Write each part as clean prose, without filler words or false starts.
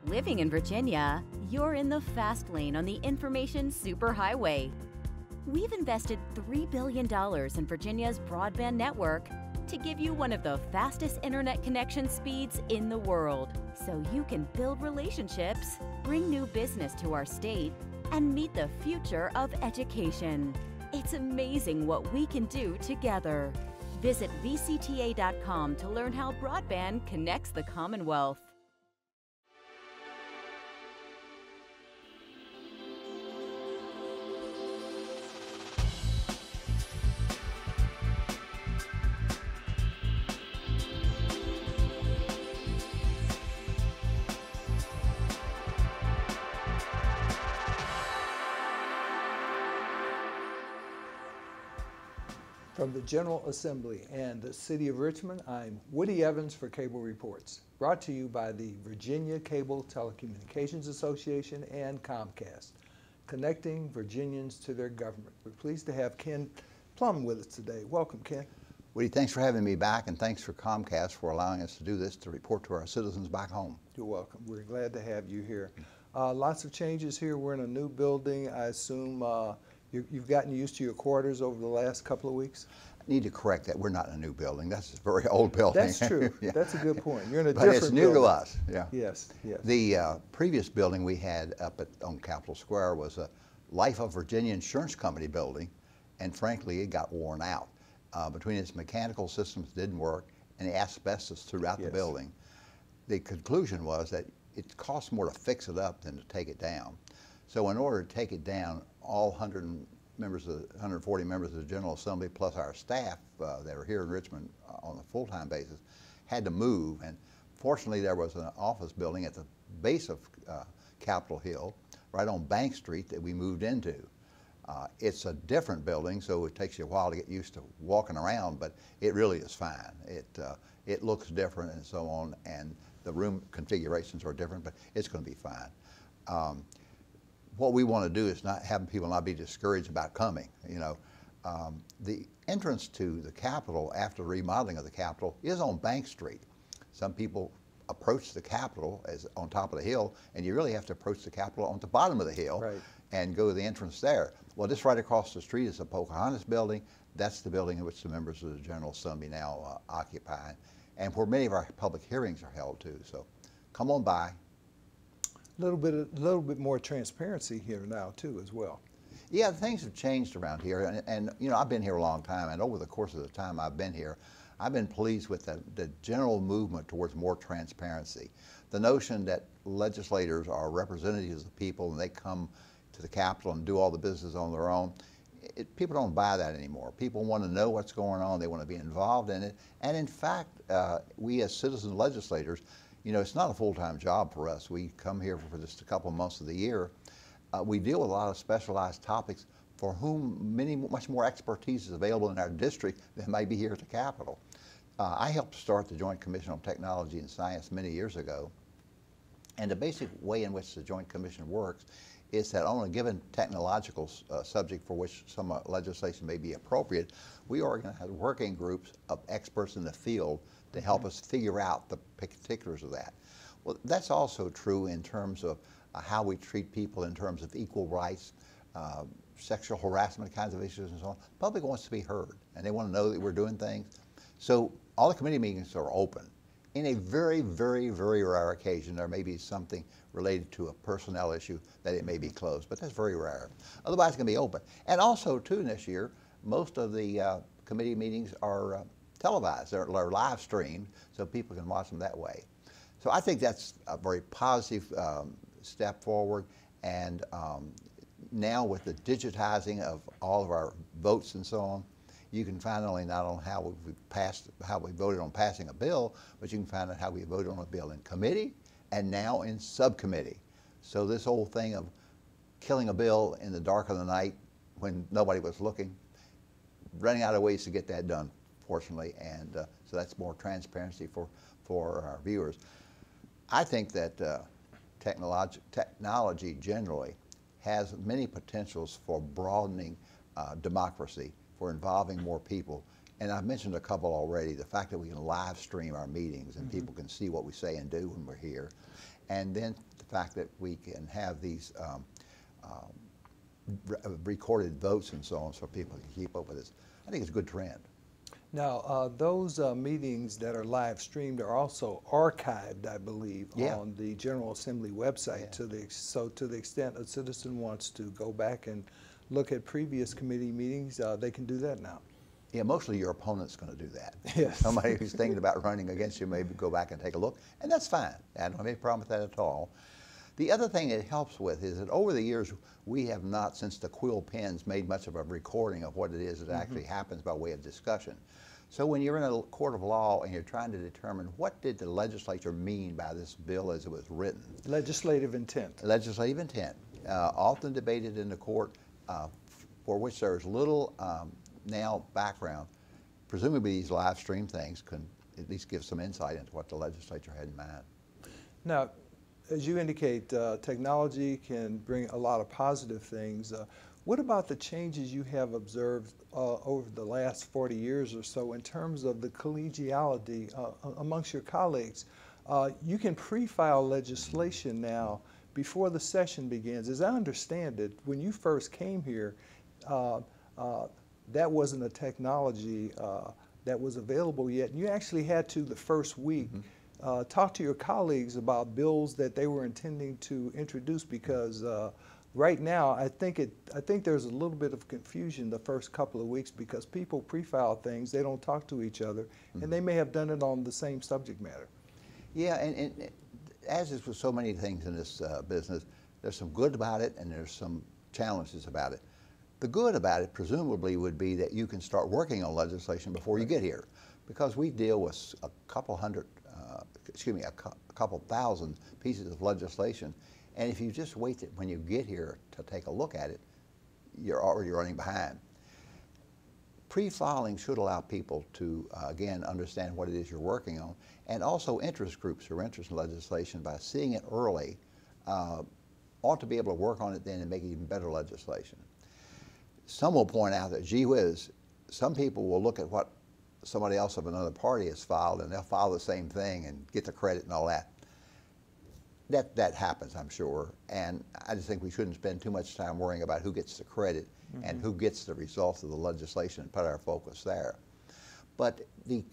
Living in Virginia, you're in the fast lane on the information superhighway. We've invested $3 billion in Virginia's broadband network to give you one of the fastest internet connection speeds in the world, so you can build relationships, bring new business to our state, and meet the future of education. It's amazing what we can do together. Visit VCTA.com to learn how broadband connects the Commonwealth. From the General Assembly and the City of Richmond, I'm Woody Evans for Cable Reports, brought to you by the Virginia Cable Telecommunications Association and Comcast, connecting Virginians to their government. We're pleased to have Ken Plum with us today. Welcome, Ken. Woody, thanks for having me back, and thanks for Comcast for allowing us to do this to report to our citizens back home. You're welcome. We're glad to have you here. Lots of changes here. We're in a new building. I assume you've gotten used to your quarters over the last couple of weeks? I need to correct that. We're not in a new building. That's a very old building. That's true. Yeah. That's a good point. You're in a but different it's new building. to us. Yeah. Yes, yes. The previous building we had up on Capitol Square was a Life of Virginia Insurance Company building, and frankly, it got worn out. Between its mechanical systems didn't work and the asbestos throughout the building. The conclusion was that it costs more to fix it up than to take it down. So in order to take it down, all 140 members of the General Assembly plus our staff that are here in Richmond on a full-time basis had to move. And fortunately, there was an office building at the base of Capitol Hill, right on Bank Street, that we moved into. It's a different building, so it takes you a while to get used to walking around, but it really is fine. It looks different and so on, and the room configurations are different, but it's going to be fine. What we want to do is not have people not be discouraged about coming. You know, the entrance to the Capitol after remodeling of the Capitol is on Bank Street. Some people approach the Capitol as on top of the hill, and you really have to approach the Capitol on the bottom of the hill and go to the entrance there. Well, just right across the street is the Pocahontas building. That's the building in which the members of the General Assembly now occupy, and where many of our public hearings are held too. So come on by. A little bit more transparency here now too, as well. Yeah, things have changed around here, and you know, I've been here a long time, and over the course of the time I've been here, I've been pleased with the general movement towards more transparency. The notion that legislators are representatives of the people and they come to the Capitol and do all the business on their own, people don't buy that anymore. People want to know what's going on, they want to be involved in it, and in fact, we as citizen legislators, you know, it's not a full-time job for us. We come here for just a couple of months of the year. We deal with a lot of specialized topics for whom much more expertise is available in our district than might be here at the Capitol. I helped start the Joint Commission on Technology and Science many years ago, and the basic way in which the Joint Commission works is that on a given technological subject for which some legislation may be appropriate, we organize working groups of experts in the field to help us figure out the particulars of that. Well, that's also true in terms of how we treat people in terms of equal rights, sexual harassment kinds of issues and so on. The public wants to be heard, and they want to know that we're doing things. So all the committee meetings are open. In a very, very, very rare occasion, there may be something related to a personnel issue that it may be closed, but that's very rare. Otherwise, it's going to be open. And also, too, this year, most of the committee meetings are televised. They're live streamed, so people can watch them that way. So I think that's a very positive step forward. And now with the digitizing of all of our votes and so on, you can find not only how we voted on passing a bill, but you can find out how we voted on a bill in committee and now in subcommittee. So this whole thing of killing a bill in the dark of the night when nobody was looking, running out of ways to get that done, fortunately, and so that's more transparency for our viewers. I think that technology generally has many potentials for broadening democracy, for involving more people. And I've mentioned a couple already, the fact that we can live stream our meetings and people can see what we say and do when we're here. And then the the fact that we can have these recorded votes and so on so people can keep up with this. I think it's a good trend. Now, those meetings that are live streamed are also archived, I believe, on the General Assembly website. So to the extent a citizen wants to go back and look at previous committee meetings, they can do that now. Yeah, mostly your opponent's going to do that. Yes. Somebody who's thinking about running against you maybe go back and take a look, and that's fine. I don't have any problem with that at all. The other thing it helps with is that over the years, we have not, since the quill pens, made much of a recording of what it is that actually happens by way of discussion. So when you're in a court of law and you're trying to determine what did the legislature mean by this bill as it was written. Legislative intent. Legislative intent, often debated in the court, for which there's little now background. Presumably these live stream things can at least give some insight into what the legislature had in mind. Now, as you indicate, technology can bring a lot of positive things. What about the changes you have observed over the last 40 years or so in terms of the collegiality amongst your colleagues? You can pre-file legislation now before the session begins. As I understand it, when you first came here, that wasn't a technology that was available yet. And you actually had to, the first week, talk to your colleagues about bills that they were intending to introduce, because right now I think there's a little bit of confusion the first couple of weeks because people pre-file things, they don't talk to each other, and they may have done it on the same subject matter. Yeah, and as is with so many things in this business, there's some good about it and there's some challenges about it. The good about it presumably would be that you can start working on legislation before you get here, because we deal with a couple thousand pieces of legislation, and if you just wait when you get here to take a look at it, you're already running behind. Pre-filing should allow people to, again, understand what it is you're working on, and also interest groups who are interested in legislation, by seeing it early, ought to be able to work on it then and make even better legislation. Some will point out that, gee whiz, some people will look at what somebody else of another party has filed and they'll file the same thing and get the credit and all that. That happens, I'm sure, and I just think we shouldn't spend too much time worrying about who gets the credit and who gets the results of the legislation and put our focus there. But the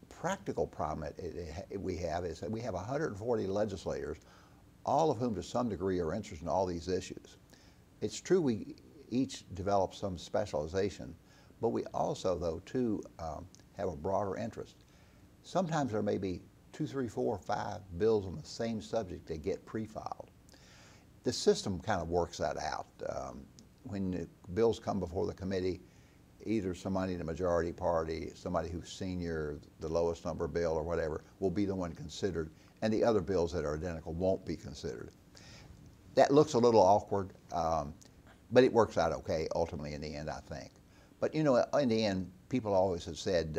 practical problem we have is that we have 140 legislators, all of whom to some degree are interested in all these issues. It's true we each develop some specialization, but we also, though, too, have a broader interest. Sometimes there may be 2, 3, 4, 5 bills on the same subject that get pre-filed. The system kind of works that out. When the bills come before the committee, either somebody in the majority party, somebody who's senior, the lowest number bill or whatever, will be the one considered, and the other bills that are identical won't be considered. That looks a little awkward, but it works out okay ultimately in the end, I think. But you know, in the end, people always have said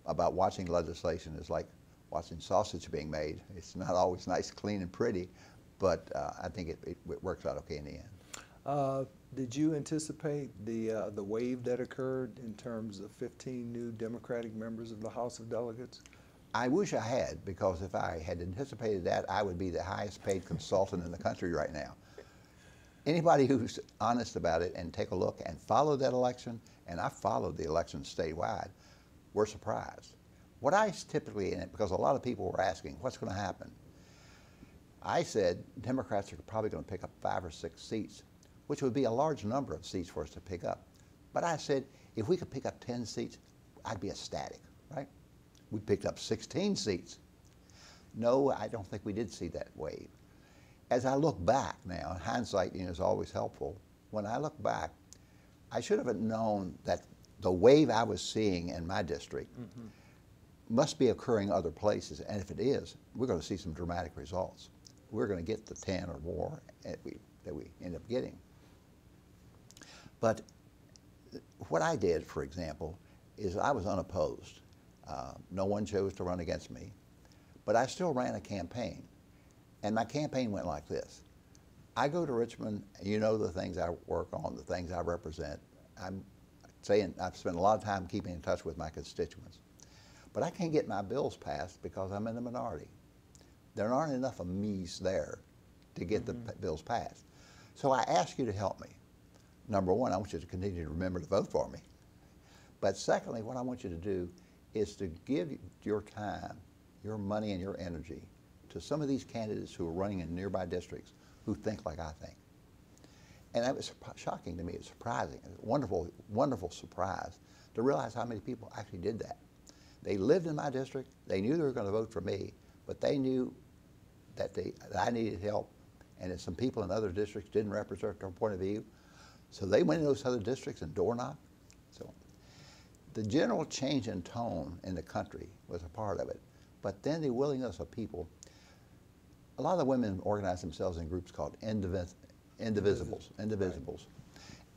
about watching legislation is like watching sausage being made. It's not always nice, clean, and pretty, but I think it works out okay in the end. Did you anticipate the wave that occurred in terms of 15 new Democratic members of the House of Delegates? I wish I had, because if I had anticipated that, I would be the highest paid consultant in the country right now. Anybody who's honest about it and take a look and follow that election, and I followed the election statewide, were surprised. What I typically, because a lot of people were asking, what's going to happen? I said Democrats are probably going to pick up 5 or 6 seats, which would be a large number of seats for us to pick up. But I said, if we could pick up 10 seats, I'd be ecstatic, right? We picked up 16 seats. No, I don't think we did see that wave. As I look back now, hindsight is always helpful. When I look back, I should have known that the wave I was seeing in my district must be occurring other places, and if it is, we're going to see some dramatic results. We're going to get the 10 or more that we end up getting. But what I did, for example, is I was unopposed. No one chose to run against me, but I still ran a campaign. And my campaign went like this. I go to Richmond, you know the things I work on, the things I represent. I'm saying I've spent a lot of time keeping in touch with my constituents. But I can't get my bills passed because I'm in the minority. There aren't enough of me's there to get the bills passed. So I ask you to help me. Number one, I want you to continue to remember to vote for me. But secondly, what I want you to do is to give your time, your money, and your energy to some of these candidates who are running in nearby districts who think like I think. And that was shocking to me. It's surprising. It was a wonderful, wonderful surprise to realize how many people actually did that. They lived in my district. They knew they were going to vote for me, but they knew that I needed help, and that some people in other districts didn't represent their point of view. So they went in those other districts and door knocked. So the general change in tone in the country was a part of it. But then the willingness of people, a lot of the women organized themselves in groups called indivisibles.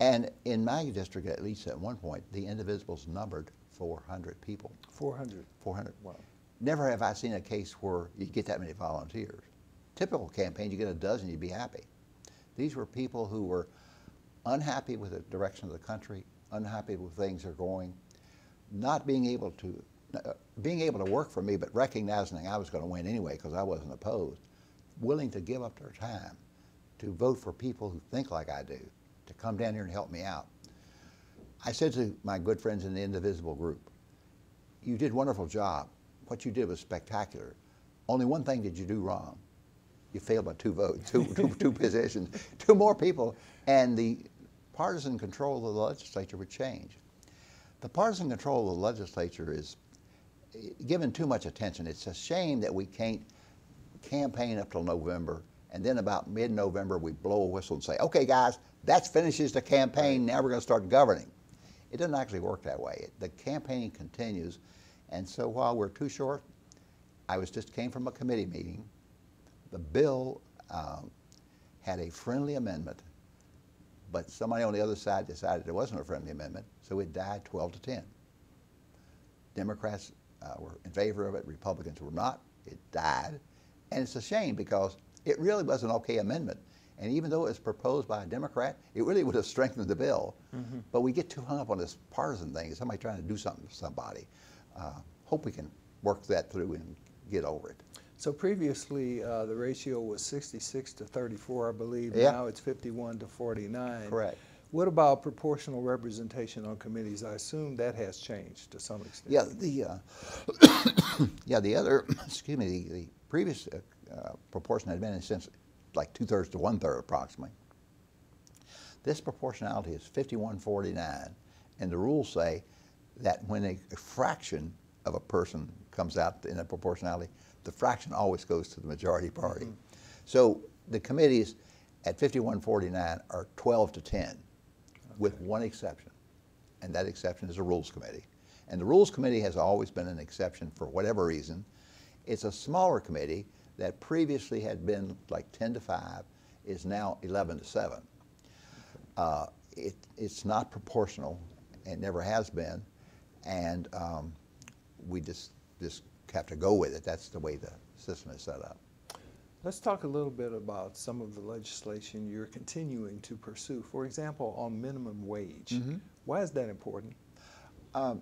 And in my district, at least at one point, the indivisibles numbered 400 people. 400? 400. Wow. Never have I seen a case where you get that many volunteers. Typical campaign, you get a dozen, you'd be happy. These were people who were unhappy with the direction of the country, unhappy with things that are going, not being able to work for me, but recognizing I was going to win anyway because I wasn't opposed, willing to give up their time to vote for people who think like I do, to come down here and help me out. I said to my good friends in the Indivisible group, you did a wonderful job. What you did was spectacular. Only one thing did you do wrong. You failed by 2 votes, two positions, 2 more people, and the partisan control of the legislature would change. The partisan control of the legislature is given too much attention. It's a shame that we can't campaign up till November, and then about mid-November we blow a whistle and say, okay guys, that finishes the campaign, now we're going to start governing. It doesn't actually work that way. The campaigning continues, and so while we're too short, I came from a committee meeting. The bill had a friendly amendment, but somebody on the other side decided it wasn't a friendly amendment, so it died 12-10. Democrats were in favor of it, Republicans were not. It died, and it's a shame because it really was an okay amendment. And even though it was proposed by a Democrat, it really would have strengthened the bill. But we get too hung up on this partisan thing, somebody trying to do something to somebody. Hope we can work that through and get over it. So previously, the ratio was 66-34, I believe. Yeah. Now it's 51-49. Correct. What about proportional representation on committees? I assume that has changed to some extent. Yeah, the other, excuse me, the previous proportion had been since like 2/3 to 1/3 approximately. This proportionality is 51-49, and the rules say that when a fraction of a person comes out in a proportionality, the fraction always goes to the majority party. So the committees at 51-49 are 12-10, with one exception, and that exception is the Rules Committee. And the Rules Committee has always been an exception for whatever reason. It's a smaller committee that previously had been like 10-5, is now 11-7. It's not proportional, and never has been, and we just have to go with it. That's the way the system is set up. Let's talk a little bit about some of the legislation you're continuing to pursue. For example, on minimum wage. Why is that important?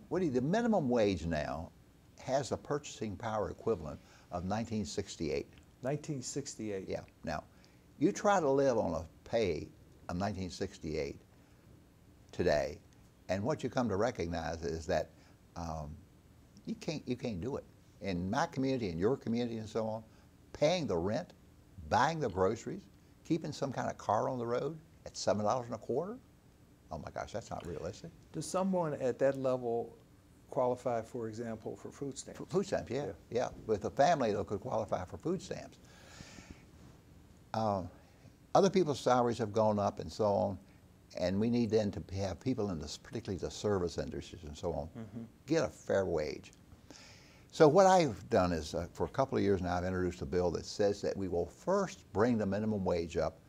Woody, the minimum wage now has a purchasing power equivalent of 1968. 1968. Yeah. Now, you try to live on a pay of 1968 today, and what you come to recognize is that you can't do it. In my community, in your community, and so on, paying the rent, buying the groceries, keeping some kind of car on the road at $7.25. Oh my gosh, that's not realistic. Does someone at that level qualify, for example, for food stamps? Food stamps, yeah. With a family that could qualify for food stamps. Other people's salaries have gone up and so on, and we need then to have people in this, particularly the service industries and so on, get a fair wage. So what I've done is, for a couple of years now, I've introduced a bill that says that we will first bring the minimum wage up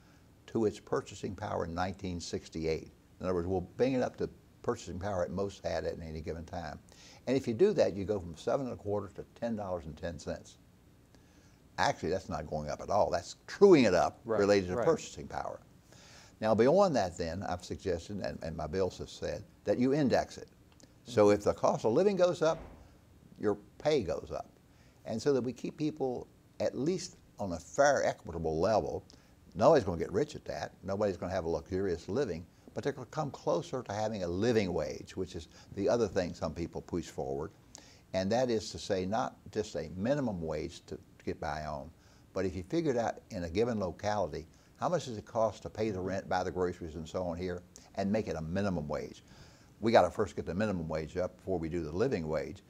to its purchasing power in 1968. In other words, we'll bring it up to purchasing power that most had at any given time. And if you do that, you go from $7.25 to $10.10. Actually, that's not going up at all. That's truing it up related to purchasing power. Now, beyond that then, I've suggested, and my bills have said, that you index it. So if the cost of living goes up, your pay goes up. And so that we keep people at least on a fair, equitable level, Nobody's going to get rich at that. Nobody's going to have a luxurious living, but they're going to come closer to having a living wage, which is the other thing some people push forward. And that is to say, not just a minimum wage to get by on, but if you figured out in a given locality, how much does it cost to pay the rent, buy the groceries, and so on here, and make it a minimum wage? We got to first get the minimum wage up before we do the living wage,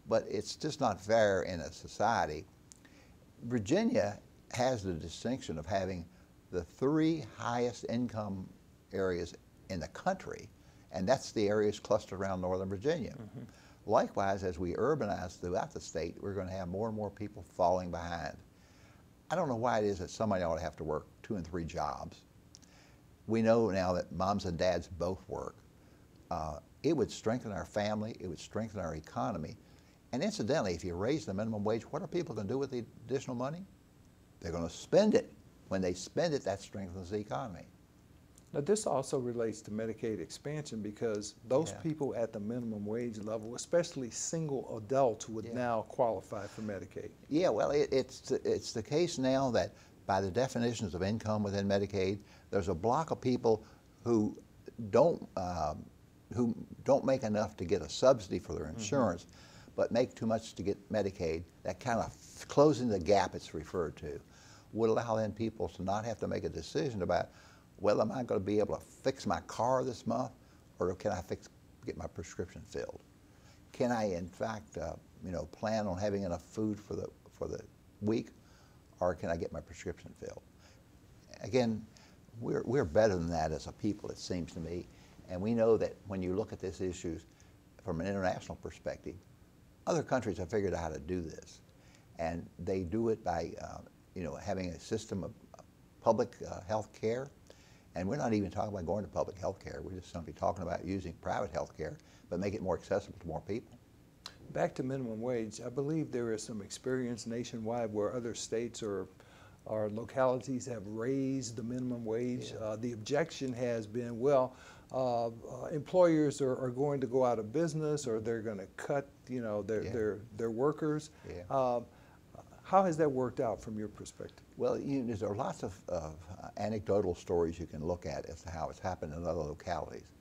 but it's just not fair in a society. Virginia has the distinction of having the 3 highest income areas in the country, and that's the areas clustered around Northern Virginia. Mm-hmm. Likewise, as we urbanize throughout the state, we're going to have more and more people falling behind. I don't know why it is that somebody ought to have to work 2 and 3 jobs. We know now that moms and dads both work. It would strengthen our family, it would strengthen our economy. And incidentally, if you raise the minimum wage, what are people going to do with the additional money? They're going to spend it. When they spend it, that strengthens the economy. Now, this also relates to Medicaid expansion because those people at the minimum wage level, especially single adults, would now qualify for Medicaid. Yeah, well, it's the case now that by the definitions of income within Medicaid, there's a block of people who don't make enough to get a subsidy for their insurance, but make too much to get Medicaid. That kind of closing the gap it's referred to would allow then people to not have to make a decision about, well, am I going to be able to fix my car this month, or can I get my prescription filled? Can I, in fact, plan on having enough food for the week, or can I get my prescription filled? Again, we're better than that as a people, it seems to me, and we know that when you look at this issue from an international perspective, other countries have figured out how to do this, and they do it by having a system of public health care. And we're not even talking about going to public health care. We're just simply talking about using private health care, but make it more accessible to more people. Back to minimum wage, I believe there is some experience nationwide where other states or localities have raised the minimum wage. Yeah. The objection has been, well, employers are going to go out of business, or they're going to cut, their workers. Yeah. How has that worked out from your perspective? Well, there are lots of anecdotal stories you can look at as to how it's happened in other localities.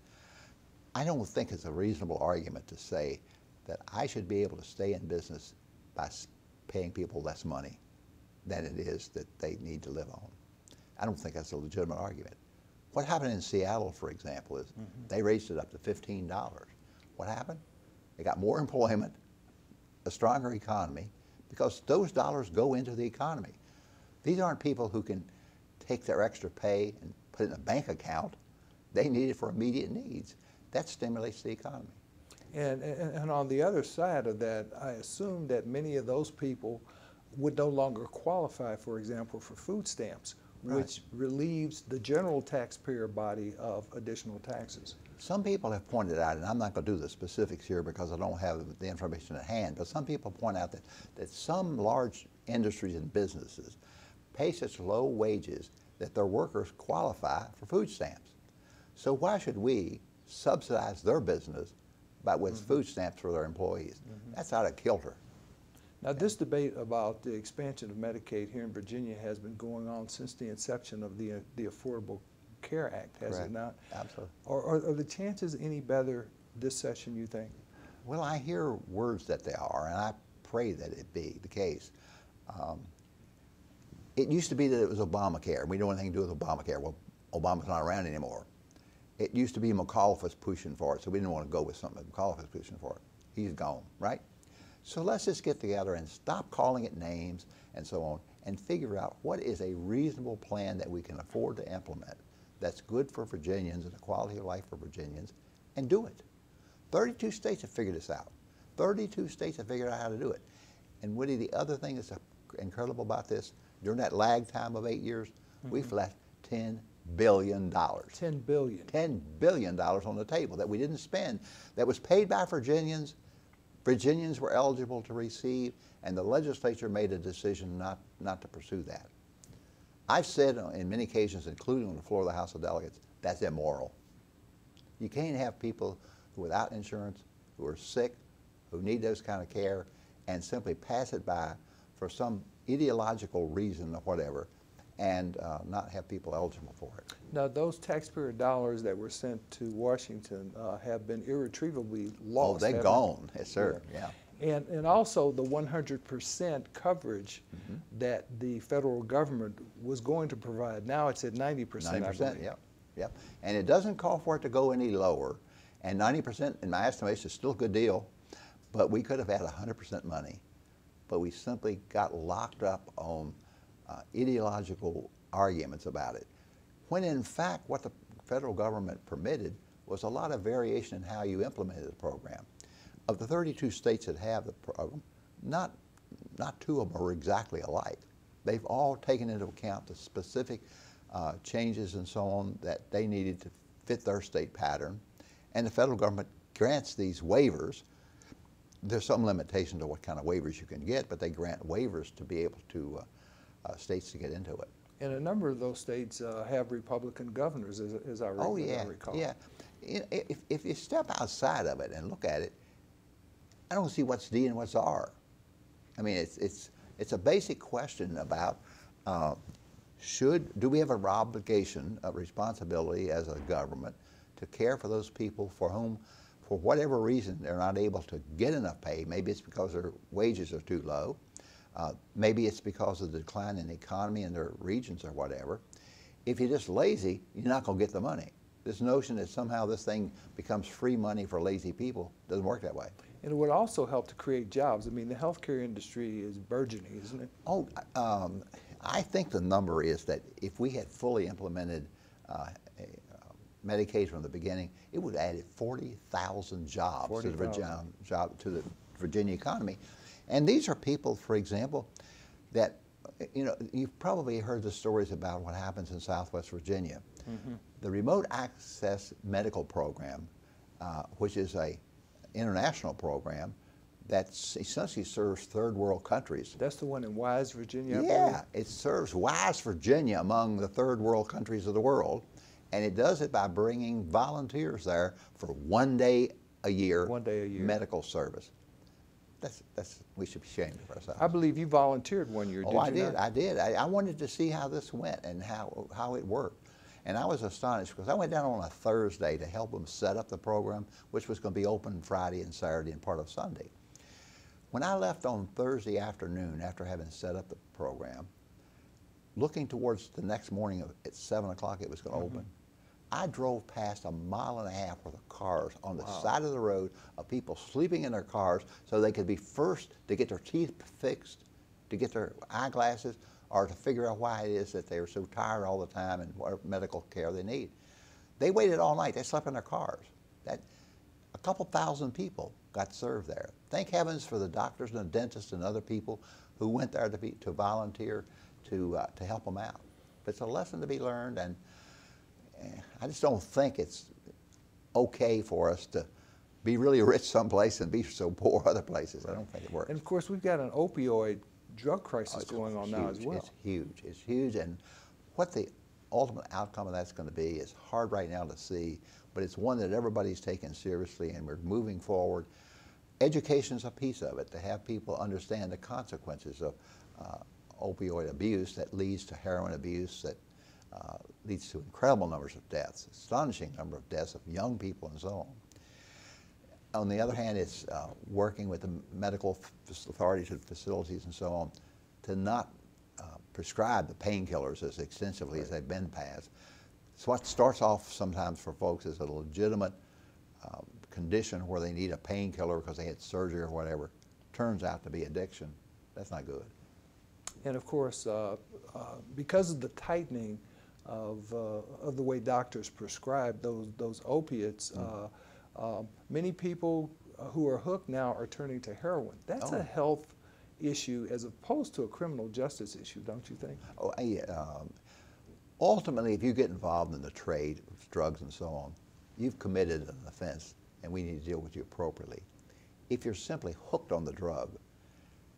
I don't think it's a reasonable argument to say that I should be able to stay in business by paying people less money than it is that they need to live on. I don't think that's a legitimate argument. What happened in Seattle, for example, is they raised it up to $15. What happened? They got more employment, a stronger economy, because those dollars go into the economy. These aren't people who can take their extra pay and put it in a bank account. They need it for immediate needs. That stimulates the economy. And on the other side of that, I assume that many of those people would no longer qualify, for example, for food stamps, which relieves the general taxpayer body of additional taxes. Some people have pointed out, and I'm not going to do the specifics here because I don't have the information at hand, but some people point out that some large industries and businesses pay such low wages that their workers qualify for food stamps. So why should we subsidize their business with food stamps for their employees? That's out of kilter. Now, this debate about the expansion of Medicaid here in Virginia has been going on since the inception of the Affordable Care Act, has it not? Absolutely. Are the chances any better this session, you think? Well, I hear words that they are, and I pray that it be the case. It used to be that it was Obamacare. We don't want anything to do with Obamacare. Well, Obama's not around anymore. It used to be McAuliffe was pushing for it, so we didn't want to go with something that McAuliffe was pushing for it. He's gone, right? So let's just get together and stop calling it names and so on, and figure out what is a reasonable plan that we can afford to implement that's good for Virginians and the quality of life for Virginians, and do it. 32 states have figured this out. 32 states have figured out how to do it. And Woody, the other thing that's incredible about this, during that lag time of 8 years, we've left $10 billion. $10 billion. $10 billion on the table that we didn't spend, that was paid by Virginians. Virginians were eligible to receive, and the legislature made a decision not to pursue that. I've said on many occasions, including on the floor of the House of Delegates, that's immoral. You can't have people who are without insurance, who are sick, who need those kind of care, and simply pass it by for some ideological reason or whatever, and not have people eligible for it. Now, those taxpayer dollars that were sent to Washington have been irretrievably lost. Oh, they're gone. Yes, sir. Yeah. And also the 100% coverage that the federal government was going to provide. Now it's at 90%. 90%, yep, yep. And it doesn't call for it to go any lower. And 90%, in my estimation, is still a good deal. But we could have had 100% money. But we simply got locked up on ideological arguments about it. When in fact, what the federal government permitted was a lot of variation in how you implemented the program. Of the 32 states that have the program, not 2 of them are exactly alike. They've all taken into account the specific changes and so on that they needed to fit their state pattern. And the federal government grants these waivers. There's some limitation to what kind of waivers you can get, but they grant waivers to be able to states to get into it. And a number of those states have Republican governors, as I recall. Oh yeah, yeah. If you step outside of it and look at it, I don't see what's D and what's R. I mean, it's a basic question about do we have an obligation, a responsibility as a government to care for those people for whom, for whatever reason, they're not able to get enough pay. Maybe it's because their wages are too low. Maybe it's because of the decline in the economy in their regions or whatever. If you're just lazy, you're not going to get the money. This notion that somehow this thing becomes free money for lazy people doesn't work that way. And it would also help to create jobs. I mean, the healthcare industry is burgeoning, isn't it? Oh, I think the number is that if we had fully implemented Medicaid from the beginning, it would have added 40,000 jobs to the Virginia economy. And these are people, for example, that, you know, you've probably heard the stories about what happens in Southwest Virginia. The Remote Access Medical Program, which is a international program that essentially serves third world countries. That's the one in Wise, Virginia, I Yeah, believe? it serves Wise, Virginia among the third world countries of the world. And it does it by bringing volunteers there for 1 day a year, medical service. We should be ashamed of ourselves. I believe you volunteered one year, Oh, did you not? I did. I wanted to see how this went and how it worked. And I was astonished because I went down on a Thursday to help them set up the program, which was going to be open Friday and Saturday and part of Sunday. When I left on Thursday afternoon after having set up the program, looking towards the next morning at 7 o'clock it was going to open, I drove past 1.5 miles worth of cars on the side of the road of people sleeping in their cars so they could be first to get their teeth fixed, to get their eyeglasses, or to figure out why it is that they are so tired all the time and what medical care they need. They waited all night. They slept in their cars. A couple thousand people got served there. Thank heavens for the doctors and the dentists and other people who went there to volunteer to help them out. But it's a lesson to be learned, and I just don't think it's okay for us to be really rich someplace and be so poor other places. I don't think it works. And of course, we've got an opioid drug crisis going on now as well. It's huge. It's huge. And what the ultimate outcome of that's going to be is hard right now to see, but it's one that everybody's taking seriously, and we're moving forward. Education is a piece of it, to have people understand the consequences of opioid abuse that leads to heroin abuse, that leads to incredible numbers of deaths, astonishing number of deaths of young people and so on. On the other hand, it's working with the medical authorities and facilities and so on to not prescribe the painkillers as extensively as they've been passed. So what starts off sometimes for folks as a legitimate condition where they need a painkiller because they had surgery or whatever, turns out to be addiction. That's not good. And of course, because of the tightening of the way doctors prescribe those opiates, many people who are hooked now are turning to heroin. That's a health issue as opposed to a criminal justice issue, don't you think? Oh, yeah. Ultimately, if you get involved in the trade of drugs and so on, you've committed an offense, and we need to deal with you appropriately. If you're simply hooked on the drug,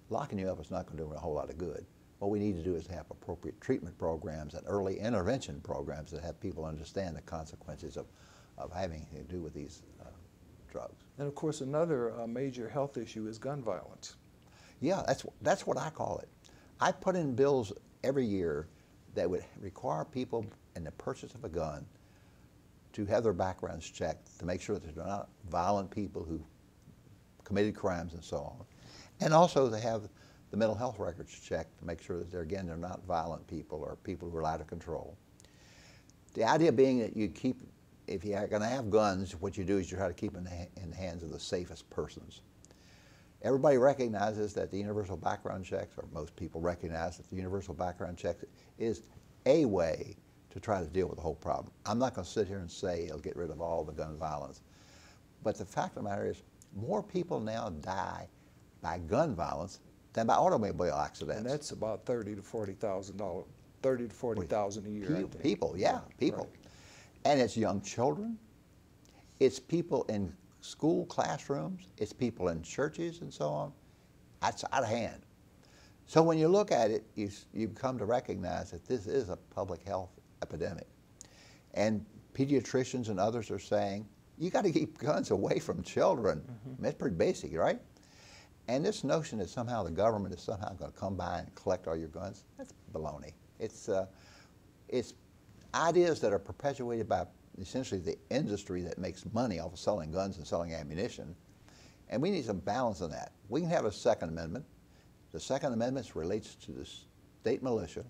locking you up is not going to do a whole lot of good. What we need to do is have appropriate treatment programs and early intervention programs that have people understand the consequences of having to do with these drugs. And of course, another major health issue is gun violence. Yeah, that's what I call it. I put in bills every year that would require people in the purchase of a gun to have their backgrounds checked to make sure that they're not violent people who committed crimes and so on. And also to have the mental health records checked to make sure that they're not violent people or people who are out of control. The idea being that you keep, if you're going to have guns, what you do is you try to keep them in the hands of the safest persons. Everybody recognizes that the universal background checks, or most people recognize that the universal background check is a way to try to deal with the whole problem. I'm not going to sit here and say it'll get rid of all the gun violence. But the fact of the matter is, more people now die by gun violence than by automobile accidents. And that's about $30,000 to $40,000, $30,000 to $40,000 a year. I think. People, yeah, people. Right. And it's young children. It's people in school classrooms. It's people in churches and so on. That's out of hand. So when you look at it, you come to recognize that this is a public health epidemic. And pediatricians and others are saying, you got to keep guns away from children. Mm-hmm. I mean, that's pretty basic, right? And this notion that somehow the government is somehow going to come by and collect all your guns, that's baloney. It's ideas that are perpetuated by essentially the industry that makes money off of selling guns and selling ammunition. And we need some balance in that. We can have a Second Amendment. The Second Amendment relates to the state militia,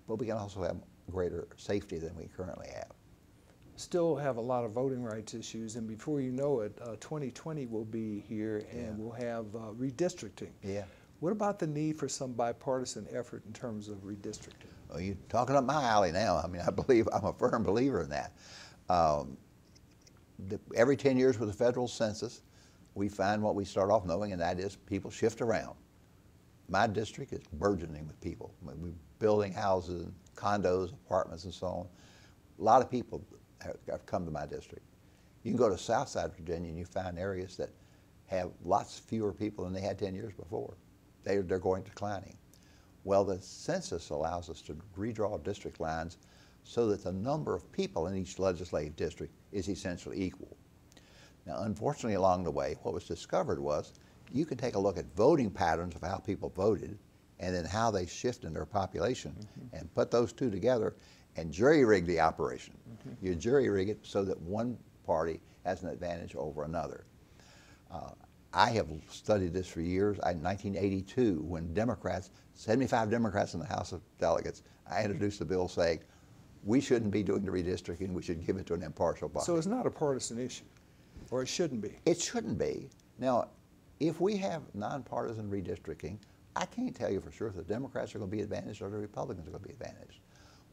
but we can also have greater safety than we currently have. Still have a lot of voting rights issues, and before you know it, 2020 will be here, and we'll have redistricting. Yeah. What about the need for some bipartisan effort in terms of redistricting? Well, you're talking up my alley now. I mean, I'm a firm believer in that. Every 10 years with the federal census, we find what we start off knowing, and that is people shift around. My district is burgeoning with people. We're building houses, and condos, apartments, and so on. A lot of people have come to my district. You can go to Southside Virginia and you find areas that have lots fewer people than they had 10 years before. They're going declining. Well, the census allows us to redraw district lines so that the number of people in each legislative district is essentially equal. Now, unfortunately, along the way, what was discovered was you could take a look at voting patterns of how people voted and then how they shift in their population and put those two together and jury-rig the operation. You jury-rig it so that one party has an advantage over another. I have studied this for years. In 1982, when 75 Democrats in the House of Delegates, I introduced a bill saying, we shouldn't be doing the redistricting, we should give it to an impartial body. So it's not a partisan issue, or it shouldn't be? It shouldn't be. Now, if we have nonpartisan redistricting, I can't tell you for sure if the Democrats are going to be advantaged or the Republicans are going to be advantaged.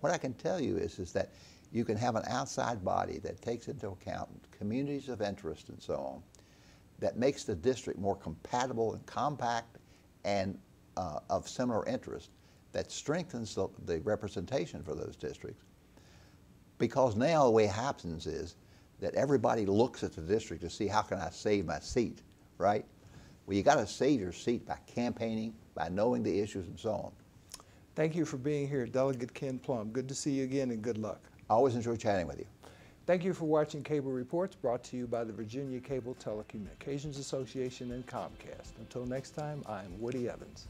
What I can tell you is that you can have an outside body that takes into account communities of interest and so on, that makes the district more compatible and compact and of similar interest, that strengthens the representation for those districts. Because now the way it happens is that everybody looks at the district to see how can I save my seat, right? Well, you got to save your seat by campaigning, by knowing the issues and so on. Thank you for being here, Delegate Ken Plum. Good to see you again, and good luck. I always enjoy chatting with you. Thank you for watching Cable Reports, brought to you by the Virginia Cable Telecommunications Association and Comcast. Until next time, I'm Woody Evans.